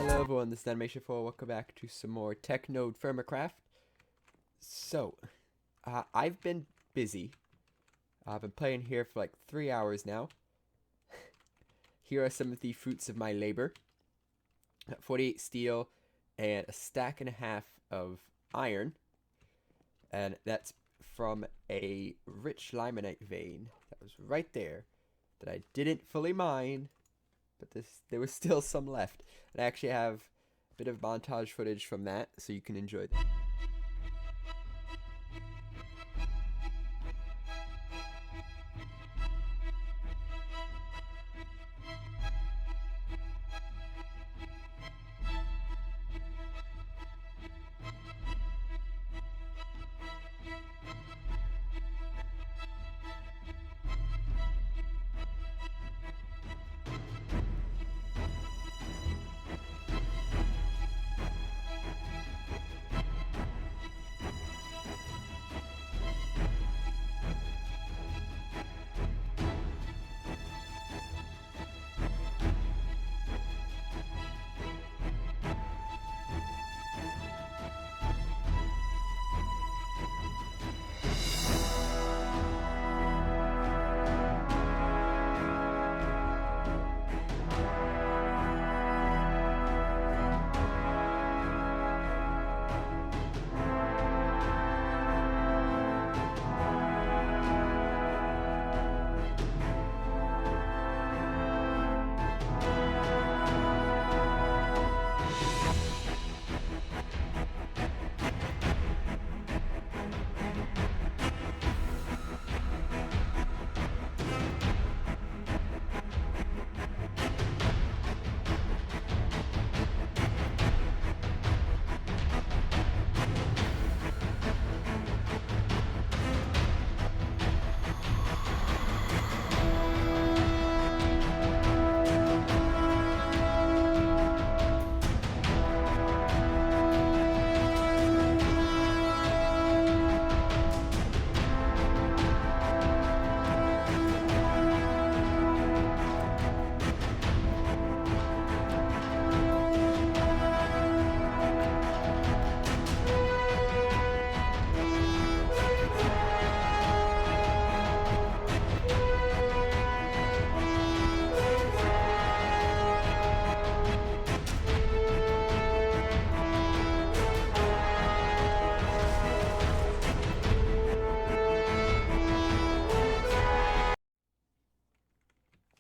Hello everyone, this is Ep34. Welcome back to some more TechnodeFirmaCraft. So, I've been busy. I've been playing here for like 3 hours now. Here are some of the fruits of my labor. 48 steel and a stack and a half of iron. And that's from a rich limonite vein that was right there that I didn't fully mine. But there was still some left. And I actually have a bit of montage footage from that, so you can enjoy that.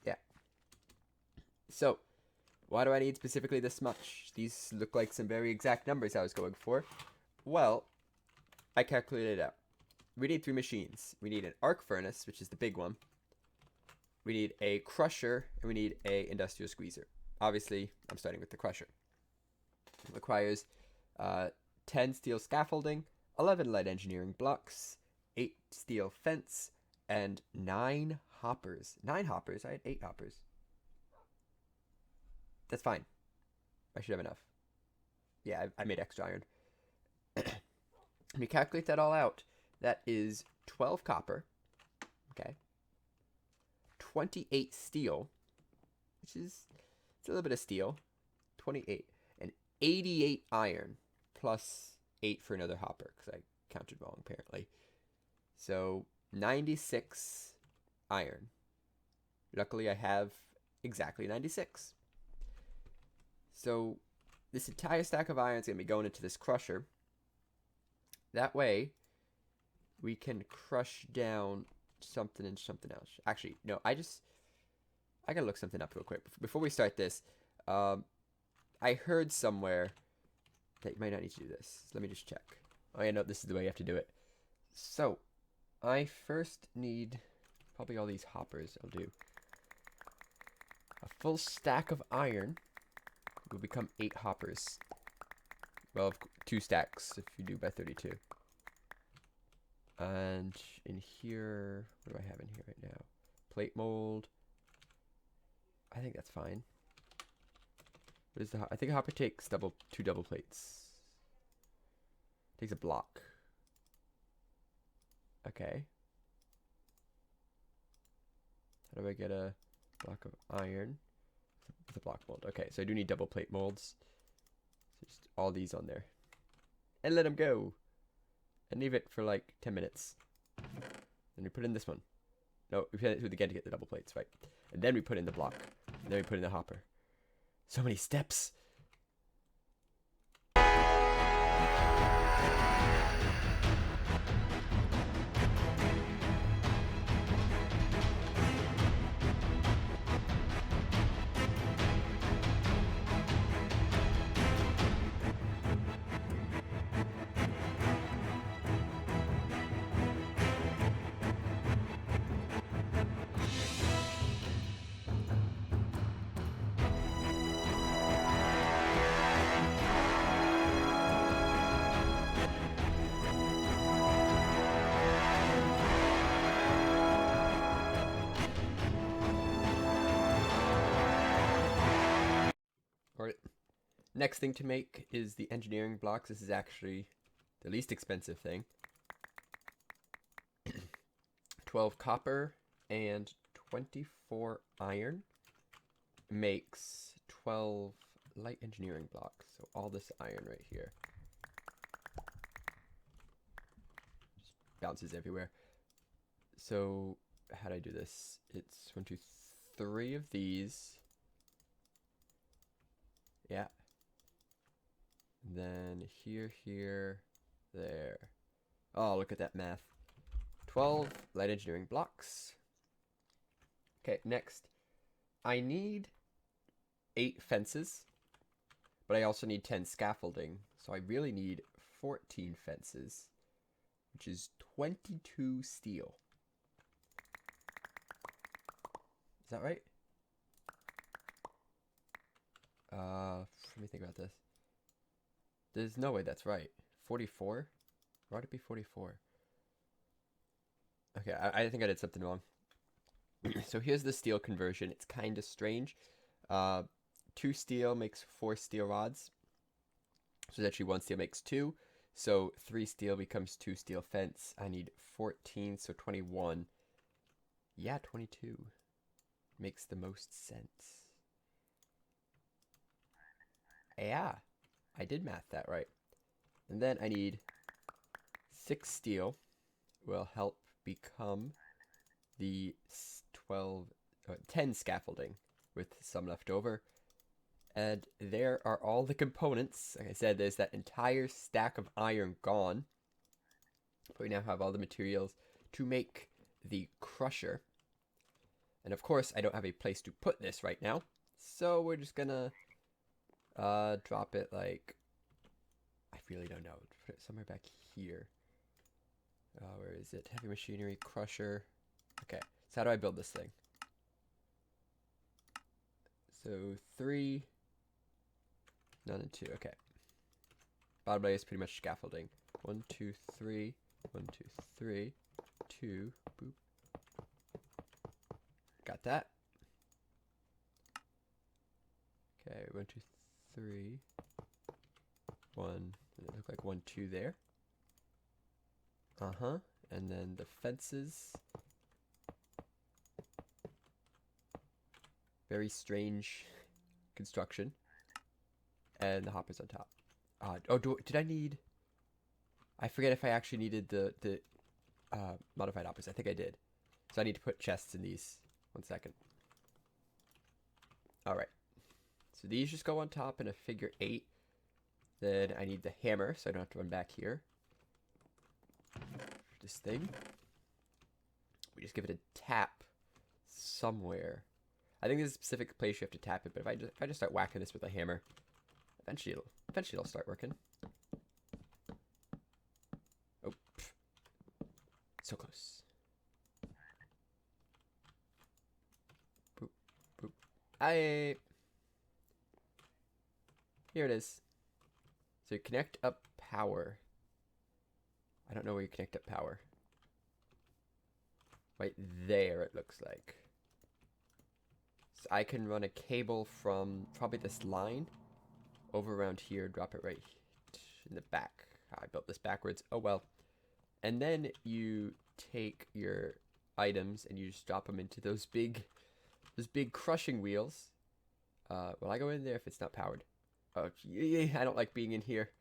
Yeah. So, why do I need specifically this much? These look like some very exact numbers I was going for. Well, I calculated it out. We need 3 machines. We need an arc furnace, which is the big one. We need a crusher, and we need a industrial squeezer. Obviously, I'm starting with the crusher. It requires 10 steel scaffolding, 11 light engineering blocks, 8 steel fence, and 9 hoppers. 9 hoppers? I had 8 hoppers. That's fine. I should have enough. Yeah, I made extra iron. When you calculate that all out, that is 12 copper. Okay. 28 steel, which is it's a little bit of steel. 28. And 88 iron, plus 8 for another hopper, because I counted wrong, apparently. So, 96 iron. Luckily, I have exactly 96. So, this entire stack of iron is going to be going into this crusher. That way, we can crush down something and something else. Actually, no, I gotta look something up real quick. Before we start this, I heard somewhere that you might not need to do this. Let me just check. Oh yeah, no, this is the way you have to do it. So, I first need probably all these hoppers. I'll do a full stack of iron will become 8 hoppers. Well, 2 stacks if you do by 32. And in here, what do I have in here right now? Plate mold. I think that's fine. What is the? I think a hopper takes 2 double plates. Takes a block. Okay. How do I get a block of iron? With a block mold. Okay, so I do need double plate molds. So just all these on there. And let them go. And leave it for like 10 minutes. Then we put in this one. No, we put it again to get the double plates, right? And then we put in the block. And then we put in the hopper. So many steps. Alright, next thing to make is the engineering blocks. This is actually the least expensive thing. 12 copper and 24 iron makes 12 light engineering blocks. So all this iron right here. Just bounces everywhere. So how do I do this? It's 1, 2, 3 of these. Yeah. And then here, there. Oh, look at that math. 12 light engineering blocks. Okay, next. I need 8 fences, but I also need 10 scaffolding. So I really need 14 fences, which is 22 steel. Is that right? Let me think about this. There's no way that's right. 44? Why would it be 44? Okay, I think I did something wrong. So here's the steel conversion. It's kind of strange. 2 steel makes 4 steel rods. So actually 1 steel makes 2. So 3 steel becomes 2 steel fence. I need 14, so 21. Yeah, 22. Makes the most sense. Yeah, I did math that right. And then I need 6 steel will help become the 10 scaffolding with some left over. And there are all the components. Like I said, there's that entire stack of iron gone. But we now have all the materials to make the crusher. And of course, I don't have a place to put this right now. So we're just gonna drop it like, I really don't know. Put it somewhere back here. Where is it? Heavy machinery, crusher. Okay, so how do I build this thing? So 3, none and 2. Okay. Bottom layer is pretty much scaffolding. 1, 2, 3. 1, 2, 3. 2. Boop. Got that. Okay, 1, 2, 3. 1. And it looked like 1, 2 there. And then the fences. Very strange construction. And the hoppers on top. Did I need... I forget if I actually needed the modified hoppers. I think I did. So I need to put chests in these. 1 second. Alright. So these just go on top in a figure 8. Then I need the hammer, so I don't have to run back here. This thing. We just give it a tap somewhere. I think there's a specific place you have to tap it, but if I just start whacking this with a hammer, eventually it'll start working. Oh, pff. So close. Boop, boop. Here it is. So you connect up power. I don't know where you connect up power. Right there, it looks like. So I can run a cable from probably this line over around here, drop it right in the back. I built this backwards. Oh well. And then you take your items and you just drop them into those big crushing wheels. Will I go in there if it's not powered? Oh, I don't like being in here.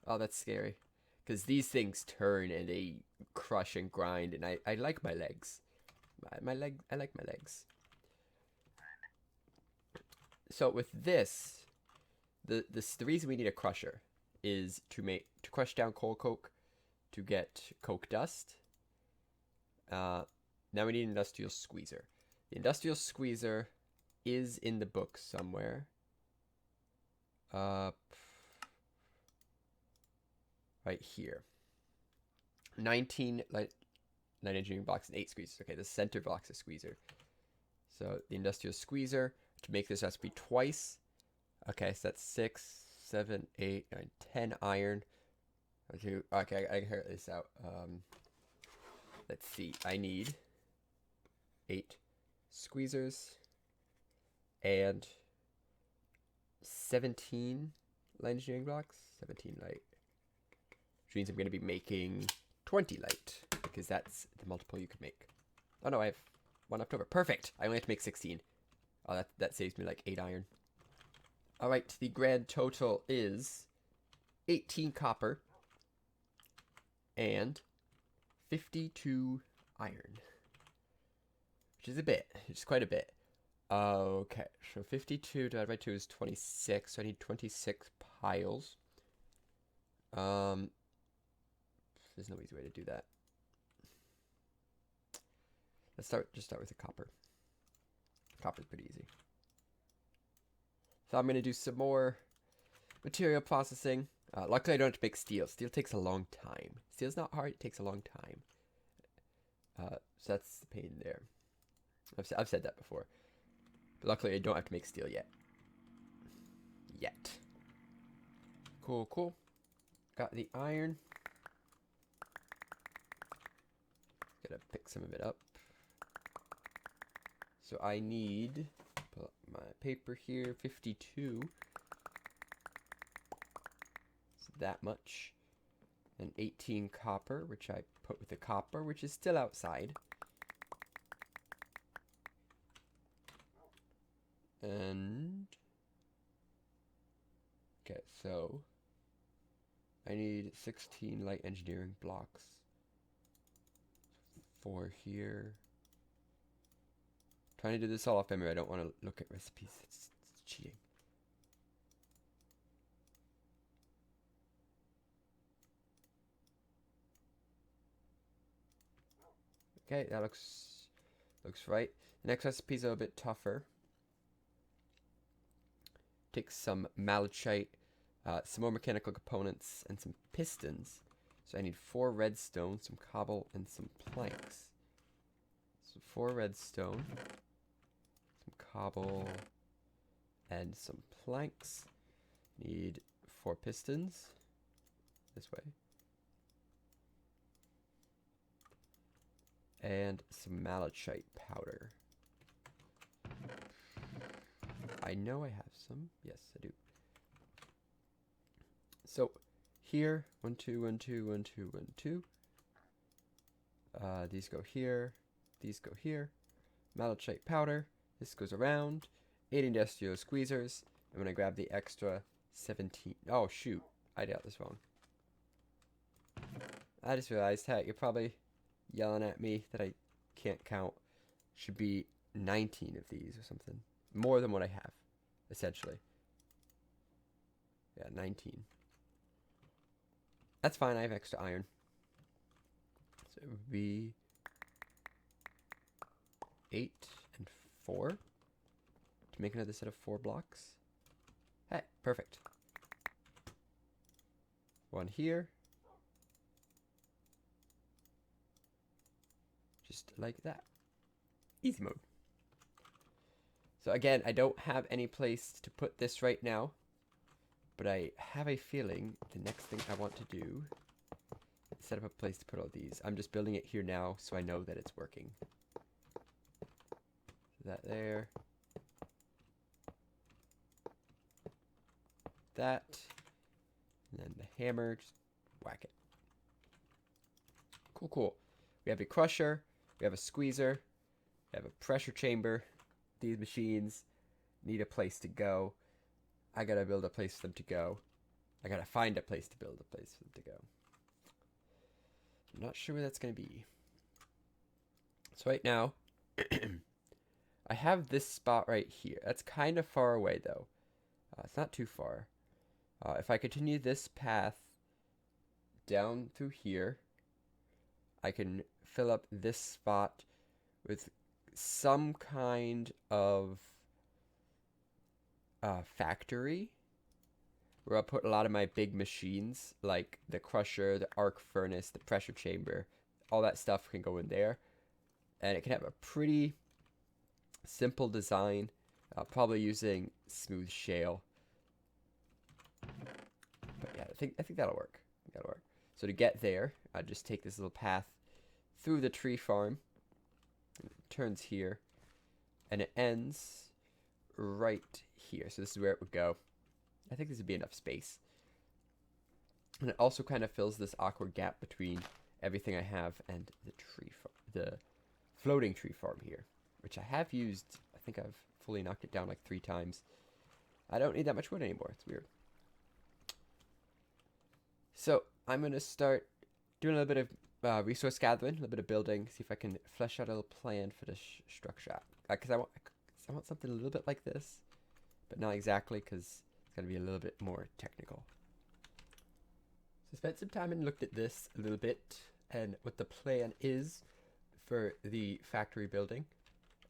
Oh, that's scary. Because these things turn and they crush and grind, and I like my legs. I like my legs. So with this, the reason we need a crusher is to crush down coal coke to get coke dust. Now we need an industrial squeezer. The industrial squeezer is in the book somewhere. Right here. 19 light engineering blocks and 8 squeezers. Okay, the center block's a squeezer. So the industrial squeezer, to make this recipe twice. Okay, so that's 6, 7, 8, 9, 10 iron. Okay, I can hear this out. Let's see. I need 8 squeezers and 17 light engineering blocks. 17 light. Which means I'm going to be making 20 light, because that's the multiple you could make. Oh no, I have 1 left over. Perfect! I only have to make 16. Oh, that saves me like 8 iron. Alright, the grand total is 18 copper and 52 iron. Which is a bit. It's quite a bit. Okay, so 52 divided by 2 is 26. So I need 26 piles. There's no easy way to do that. Let's just start with the copper. Copper's pretty easy. So I'm going to do some more material processing. Luckily I don't have to make steel. Steel takes a long time. Steel's not hard, it takes a long time. So that's the pain there. I've said that before. But luckily I don't have to make steel yet. Cool, cool. Got the iron. Gotta pick some of it up. So I need, pull up my paper here, 52. So that much. And 18 copper, which I put with the copper, which is still outside. And okay, so I need 16 light engineering blocks. 4 here. Trying to do this all off memory. I don't want to look at recipes. It's cheating. Okay, that looks right. The next recipe's a little bit tougher. Take some malachite, some more mechanical components, and some pistons. So I need 4 redstone, some cobble, and some planks. So 4 redstone, some cobble, and some planks. Need 4 pistons. This way. And some malachite powder. I know I have some. Yes, I do. So here, 1, 2, 1, 2, 1, 2, 1, 2. These go here. These go here. Malachite powder. This goes around. 8 industrial squeezers. I'm gonna grab the extra 17. Oh shoot! I got this wrong. I just realized, hey, you're probably yelling at me that I can't count. Should be 19 of these or something. More than what I have, essentially. Yeah, 19. That's fine, I have extra iron. So it would be 8 and 4 to make another set of 4 blocks. Hey, perfect. 1 here. Just like that. Easy mode. So again, I don't have any place to put this right now, but I have a feeling the next thing I want to do is set up a place to put all these. I'm just building it here now so I know that it's working. That there. That. And then the hammer, just whack it. Cool, cool. We have a crusher, we have a squeezer, we have a pressure chamber. These machines need a place to go. I gotta build a place for them to go. I gotta find a place to build a place for them to go. I'm not sure where that's gonna be. So right now, I have this spot right here. That's kind of far away though. It's not too far. If I continue this path down through here, I can fill up this spot with some kind of factory where I'll put a lot of my big machines, like the crusher, the arc furnace, the pressure chamber. All that stuff can go in there. And it can have a pretty simple design, probably using smooth shale. But yeah, I think that'll work. That'll work. So to get there, I just take this little path through the tree farm. It turns here, and it ends right here. So this is where it would go. I think this would be enough space. And it also kind of fills this awkward gap between everything I have and the tree farm, the floating tree farm here, which I have used. I think I've fully knocked it down like 3 times. I don't need that much wood anymore. It's weird. So I'm going to start doing a little bit of resource gathering, a little bit of building, see if I can flesh out a little plan for the structure. Because I want something a little bit like this, but not exactly, because it's going to be a little bit more technical. So I spent some time and looked at this a little bit, and what the plan is for the factory building.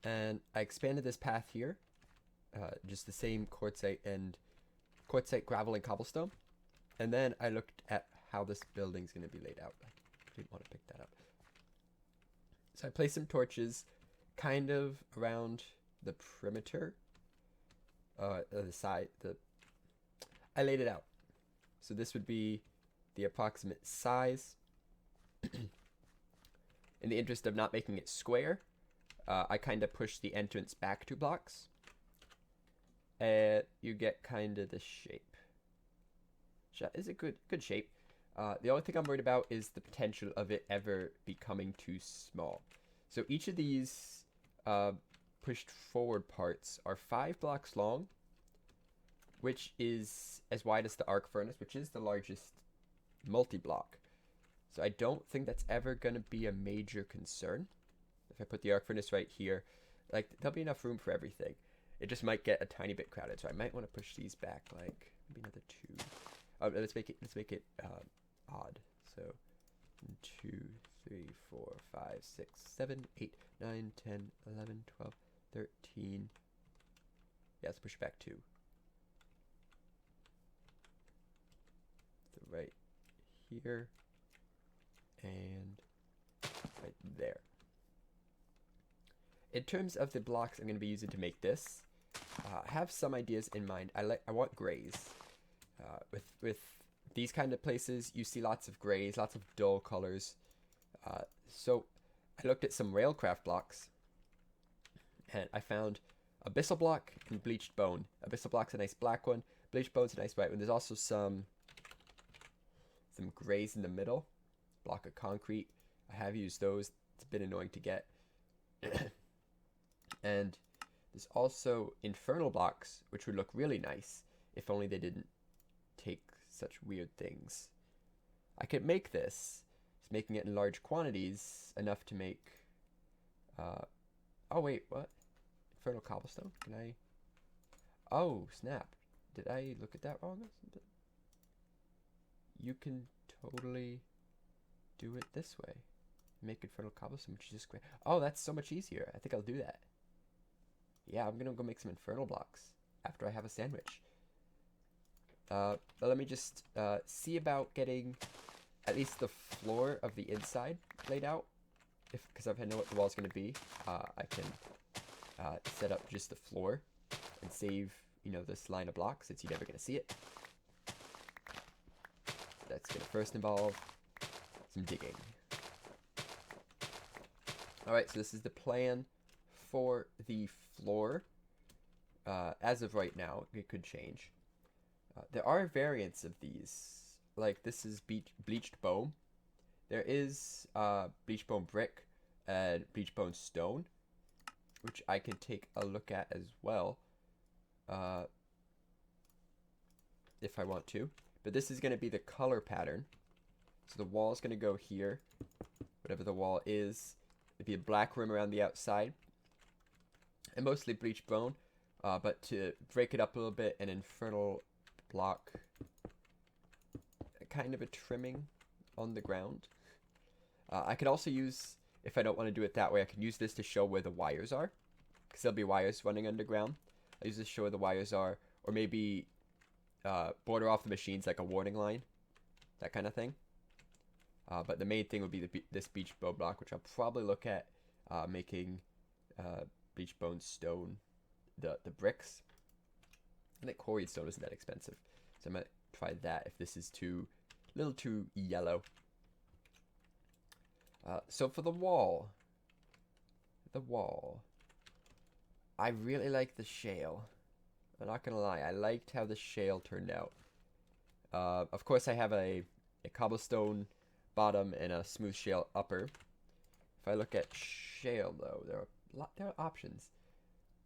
And I expanded this path here, just the same quartzite gravel and cobblestone. And then I looked at how this building's going to be laid out. I didn't want to pick that up. So I placed some torches kind of around the perimeter, the side. I laid it out. So this would be the approximate size. In the interest of not making it square, I kind of pushed the entrance back 2 blocks. And you get kind of the shape. Is a good shape. The only thing I'm worried about is the potential of it ever becoming too small. So each of these pushed forward parts are 5 blocks long, which is as wide as the arc furnace, which is the largest multi-block. So I don't think that's ever going to be a major concern. If I put the arc furnace right here, like there'll be enough room for everything. It just might get a tiny bit crowded, so I might want to push these back like maybe another 2. Let's make it odd. So 2, 3, 4, 5, 6, 7, 8, 9, 10, 11, 12, 13. Yeah, let's push it back 2. So right here and right there. In terms of the blocks I'm going to be using to make this, I have some ideas in mind. I want grays. With these kind of places, you see lots of grays, lots of dull colors. So I looked at some railcraft blocks, and I found abyssal block and bleached bone. Abyssal block's a nice black one. Bleached bone's a nice white one. There's also some grays in the middle. Block of concrete. I have used those. It's been annoying to get. And there's also infernal blocks, which would look really nice if only they didn't take such weird things. I could make this. It's making it in large quantities, enough to make oh wait, what? Infernal cobblestone? Can I? Oh, snap. Did I look at that wrong or something? You can totally do it this way. Make infernal cobblestone, which is just great. Oh, that's so much easier. I think I'll do that. Yeah, I'm gonna go make some infernal blocks after I have a sandwich. But let me just see about getting at least the floor of the inside laid out. Because I know what the wall's going to be, I can set up just the floor and save, this line of blocks since you're never going to see it. That's going to first involve some digging. Alright, so this is the plan for the floor. As of right now, it could change. There are variants of these, like this is bleached bone. There is bleached bone brick and bleached bone stone, which I can take a look at as well. if I want to. But this is going to be the color pattern. So the wall is going to go here. Whatever the wall is. It'd be a black rim around the outside. And mostly bleached bone. But to break it up a little bit, an infernal block. Kind of a trimming on the ground. I could also use, if I don't want to do it that way, I can use this to show where the wires are. Because there'll be wires running underground. I use this to show where the wires are. Or maybe border off the machines like a warning line. That kind of thing. But the main thing would be this beach bone block, which I'll probably look at making bleach bone stone, the bricks. I think quarried stone isn't that expensive. So I might try that if this is a little too yellow. So for the wall, I really like the shale. I'm not gonna lie, I liked how the shale turned out. Of course, I have a cobblestone bottom and a smooth shale upper. If I look at shale, though, there are options.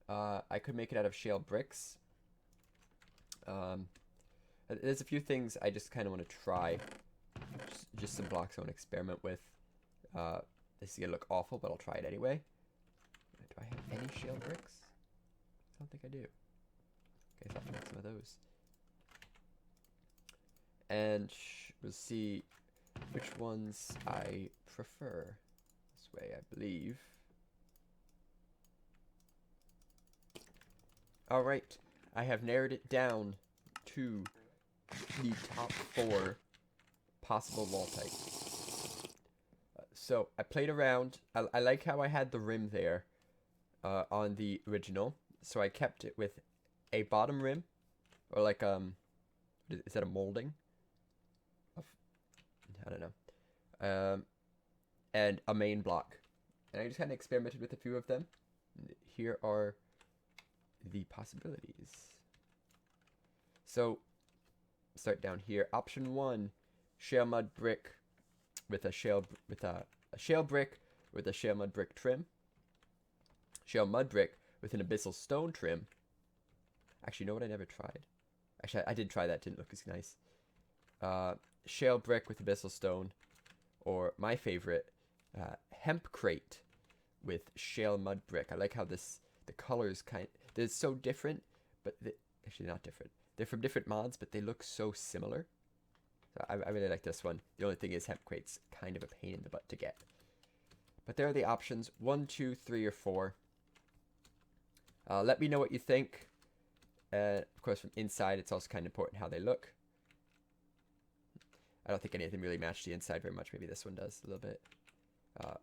I could make it out of shale bricks. There's a few things I just kind of want to try. Just some blocks I want to experiment with. This is gonna look awful, but I'll try it anyway. Do I have any shale bricks? I don't think I do. Okay, so I'll make some of those. And we'll see which ones I prefer. This way, I believe. Alright, I have narrowed it down to the top 4 possible wall types. So, I played around. I like how I had the rim there on the original. So, I kept it with a bottom rim. Or like, is that a molding? I don't know. And a main block. And I just kind of experimented with a few of them. Here are the possibilities. So, start down here. Option 1, shale mud brick with a shale brick with a shale mud brick trim. Shale mud brick with an abyssal stone trim. Actually, you know what? I never tried. Actually, I did try that. Didn't look as nice. Shale brick with abyssal stone, or my favorite, hemp crate with shale mud brick. I like how the colors they're so different, but actually not different. They're from different mods, but they look so similar. So I really like this one. The only thing is hemp crate's kind of a pain in the butt to get. But there are the options: 1, 2, 3, or 4. Let me know what you think. Of course, from inside, it's also kind of important how they look. I don't think any of them really match the inside very much. Maybe this one does a little bit.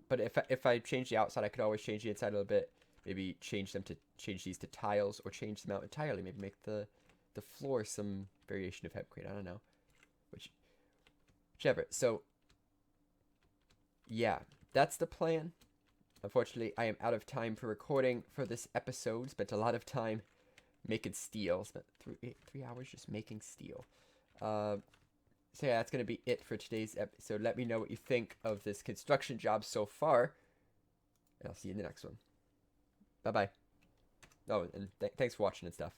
But if I change the outside, I could always change the inside a little bit. Maybe change these to tiles, or change them out entirely. Maybe make the floor some variation of hempcrete. I don't know. Whichever. So, yeah, that's the plan. Unfortunately, I am out of time for recording for this episode. Spent a lot of time making steel. Spent 3 hours just making steel. So yeah, that's going to be it for today's episode. Let me know what you think of this construction job so far. And I'll see you in the next one. Bye-bye. Oh, and thanks for watching and stuff.